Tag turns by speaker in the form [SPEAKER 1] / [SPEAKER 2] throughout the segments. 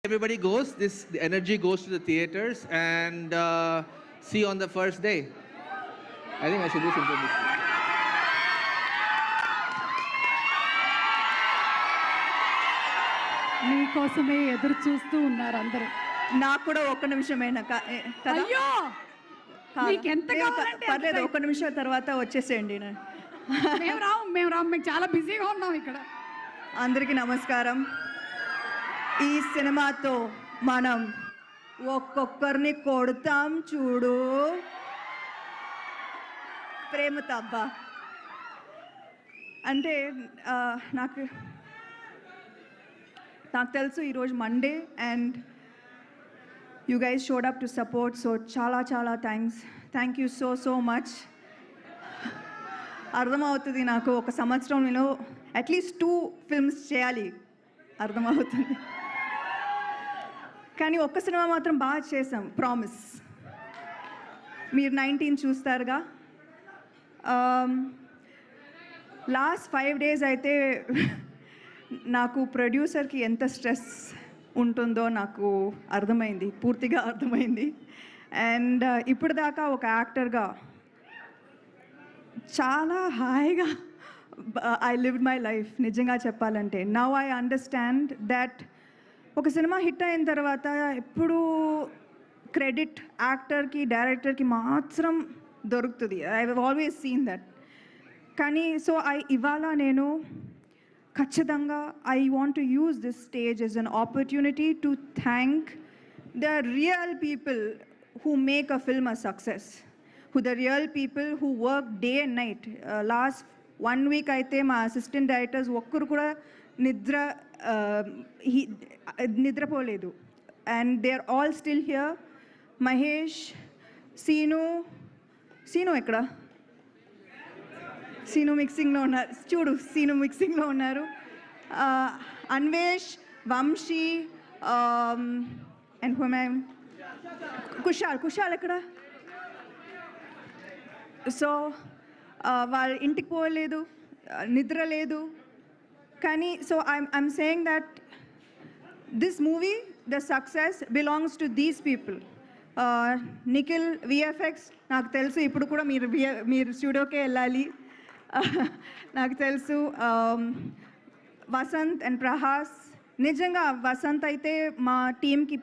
[SPEAKER 1] everybody goes, the energy goes to the theaters, and see you on the first day. I think I should do something.
[SPEAKER 2] మీకోసమే ఎదురు చూస్తూ ఉన్నారు అందరూ.
[SPEAKER 3] నాకు కూడా ఒక్క నిమిషమేనా
[SPEAKER 2] అయ్యో నీకెంత కావాలంటే
[SPEAKER 3] పర్లేదు, ఒక్క నిమిషం తర్వాత వచ్చేసేయండి.
[SPEAKER 2] మేము రాము, మేము చాలా బిజీగా ఉన్నాం ఇక్కడ.
[SPEAKER 3] అందరికీ నమస్కారం. ఈ సినిమాతో మనం ఒక్కొక్కరిని కొడతాం చూడు, ప్రేమతో. అబ్బా అంటే నాకు తెలుసు ఈరోజు Monday and you guys showed up to support. So చాలా థ్యాంక్ యూ సో మచ్. అర్థమవుతుంది నాకు, ఒక సంవత్సరంలో అట్లీస్ట్ 2 ఫిల్మ్స్ చేయాలి, అర్థమవుతుంది. కానీ ఒక్క సినిమా మాత్రం బాగా చేసాం, ప్రామిస్. మీరు 19 చూస్తారుగా. లాస్ట్ 5 days అయితే నాకు ప్రొడ్యూసర్కి ఎంత స్ట్రెస్ ఉంటుందో నాకు అర్థమైంది, పూర్తిగా అర్థమైంది. అండ్ ఇప్పుడు దాకా ఒక యాక్టర్గా చాలా హాయిగా ఐ లివ్డ్ మై లైఫ్, నిజంగా చెప్పాలంటే. నౌ ఐ అండర్స్టాండ్ దట్ ఒక సినిమా హిట్ అయిన తర్వాత ఎప్పుడు క్రెడిట్ యాక్టర్కి, డైరెక్టర్కి మాత్రం దొరుకుతుంది. I have always seen that. కానీ సో ఇవాళ నేను ఖచ్చితంగా I want to use this stage as an opportunity to thank the real people who make a film a success, who the real people who work day and night. Last 1 week అయితే మా assistant directors ఒక్కరు కూడా నిద్రపోలేదు. And they are all still here. Mahesh, Seenu ఎక్కడ? సీను మిక్సింగ్లో ఉన్నారు, చూడు, scene మిక్సింగ్లో ఉన్నారు. అన్వేష్, వంశీ అండ్ కుషాల్ ఎక్కడ? సో వాళ్ళ ఇంటికి పోలేదు, నిద్ర లేదు. కానీ so I'm saying that this movie, the success belongs to these people. Nikhil VFX, నాకు తెలుసు ఇప్పుడు కూడా మీరు స్టూడియోకే వెళ్ళాలి, నాకు తెలుసు. వసంత్ అండ్ ప్రహాస్, నిజంగా వసంత్ అయితే మా టీంకి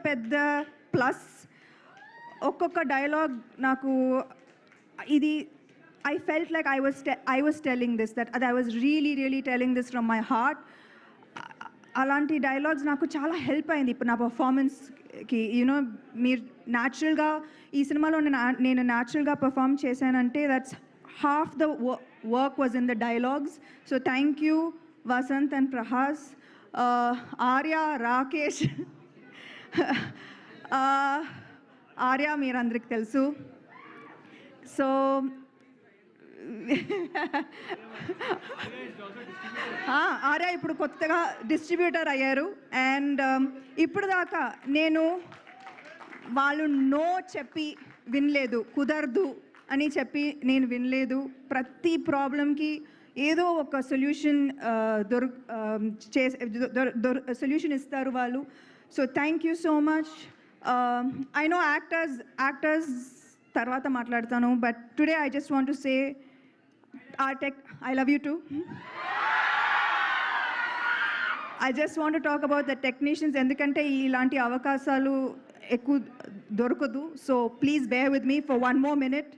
[SPEAKER 3] పెద్ద ప్లస్. ఒక్కొక్క డైలాగ్ నాకు ఇది I felt like I was telling this, that I was really telling this from my heart. అలాంటి డైలాగ్స్ నాకు చాలా హెల్ప్ అయింది ఇప్పుడు నా పర్ఫార్మెన్స్కి. యూనో మీరు న్యాచురల్గా ఈ సినిమాలో నేను న్యాచురల్గా పర్ఫామ్ చేశానంటే that's half the work was in the dialogues. So thank you Vasanth and Prahas. Arya, Rakesh. Arya మీరందరికి తెలుసు. సో ఆర్య ఇప్పుడు కొత్తగా డిస్ట్రిబ్యూటర్ అయ్యారు. అండ్ ఇప్పుడు దాకా నేను వాళ్ళు నో చెప్పి వినలేదు, కుదరదు అని చెప్పి నేను వినలేదు. ప్రతి ప్రాబ్లంకి ఏదో ఒక సొల్యూషన్ సొల్యూషన్ ఇస్తారు వాళ్ళు. So thank you so much. I know actors తర్వాత మాట్లాడతాను, but today I just want to say I love you too. I just want to talk about the technicians, ఎందుకంటే ఇలాంటి అవకాశాలు ఎక్కువ దొరకదు. So please bear with me for one more minute.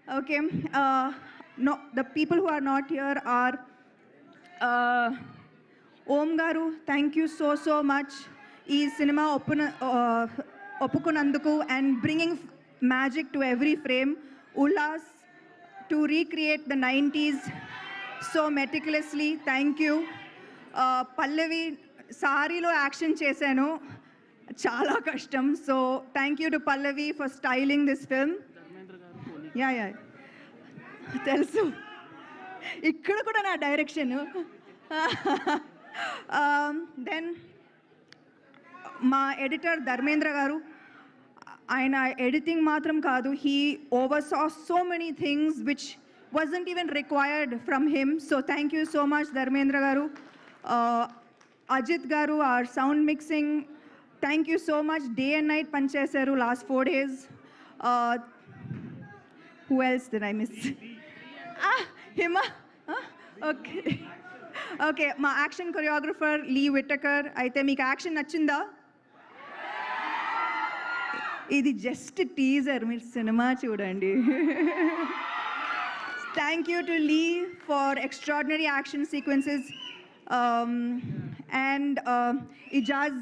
[SPEAKER 3] Okay. No, the people who are not here are Om garu, thank you so much. ఈ cinema ఒప్పుకున్నందుకు and bringing magic to every frame. Ullas, to recreate the 90s so meticulously, thank you. Pallavi, సారీలో action చేశాను, చాలా కష్టం. So thank you to Pallavi for styling this film. Yeah తెలుసు, ఇక్కడ కూడా నా direction. Then మా ఎడిటర్ ధర్మేంద్ర గారు, ఆయన ఎడిటింగ్ మాత్రం కాదు, he oversaw so many things which wasn't even required from him. So thank you so much Dharmendra garu. Ajit garu, our sound mixing, thank you so much. Day and night పనిచేశారు last 4 days. Who else did I miss? Hima. Okay okay, మా action choreographer Lee Whittaker. అయితే మీకు action నచ్చిందా? ఇది just teaser, మీరు సినిమా చూడండి. Thank you to Lee for extraordinary action sequences, and Ijaz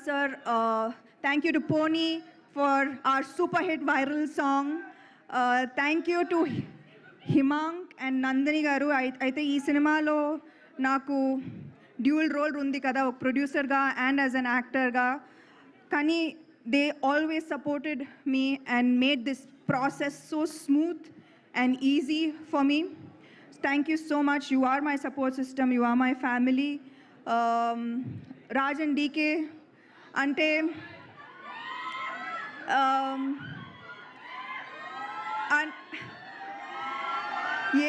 [SPEAKER 3] sir. Thank you to Pony for our super hit viral song. Thank you to Himang and Nandini garu. Aithe ee cinemalo naku dual role undi kada, ok producer ga and as an actor ga. Kani they always supported me and made this process so smooth and easy for me. Thank you so much. You are my support system. You are my family. Raj and DK ante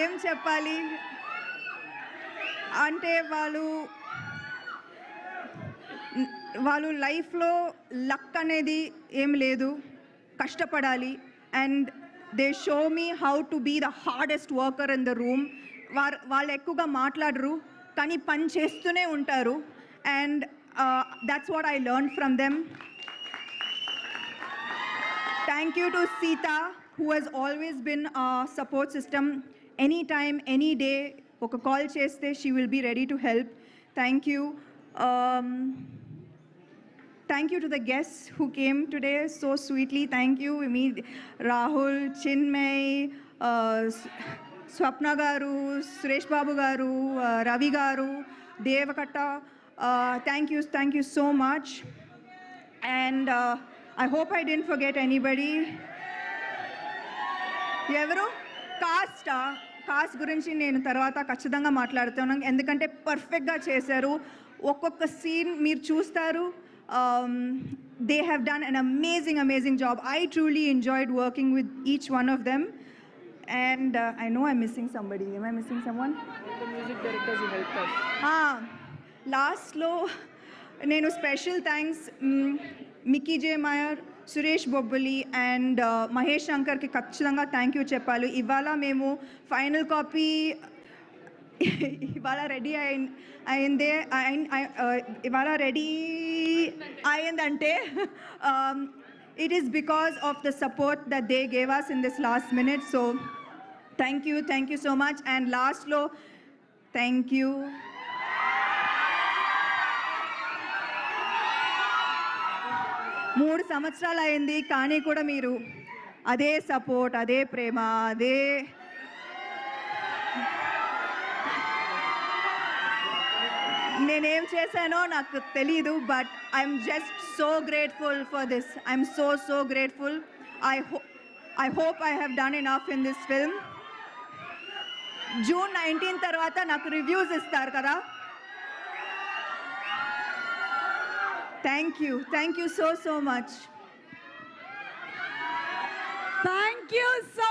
[SPEAKER 3] ఏం చెప్పాలి అంటే వాళ్ళు లైఫ్లో luck అనేది ఏం లేదు, కష్టపడాలి. And they show me how to be the hardest worker in the room. వాళ్ళు ఎక్కువగా మాట్లాడరు కానీ పని చేస్తూనే ఉంటారు. And that's what I learn from them. Thank you to Sita, who has always been a support system. Anytime, any day, oka call cheste, she will be ready to help. Thank you. Thank you to the guests who came today so sweetly. Thank you, Rahul, Chinmay, Swapna garu, Suresh Babu garu, Ravi garu, Devakatta. Thank you so much. And I hope I didn't forget anybody. ఎవరు cost గురించి నేను తర్వాత ఖచ్చితంగా మాట్లాడుతున్నాను, ఎందుకంటే పర్ఫెక్ట్గా చేశారు. ఒక్కొక్క సీన్ మీరు చూస్తారు. They have done an amazing job. I truly enjoyed working with each one of them. And I know I missing somebody. Am I missing someone?
[SPEAKER 1] The music directors who helped us.
[SPEAKER 3] లాస్ట్లో నేను special thanks Mickey J Meyer, Suresh Bobbili and Mahesh శంకర్కి ఖచ్చితంగా thank you చెప్పాలి. ఇవాళ మేము final copy ఇవాళ ready అయిందంటే it is because of the support that they gave us in this last minute. So thank you so much. And లాస్ట్లో థ్యాంక్ యూ. మూడు సంవత్సరాలు అయింది కానీ కూడా మీరు అదే సపోర్ట్, అదే ప్రేమ, అదే నేనేం చేశానో నాకు తెలీదు. But I'm just so grateful for this. I'm so grateful. I hope I have done enough in this film. June 19 తర్వాత నాకు రివ్యూస్ ఇస్తారు కదా. Thank you so much.
[SPEAKER 2] Thank you so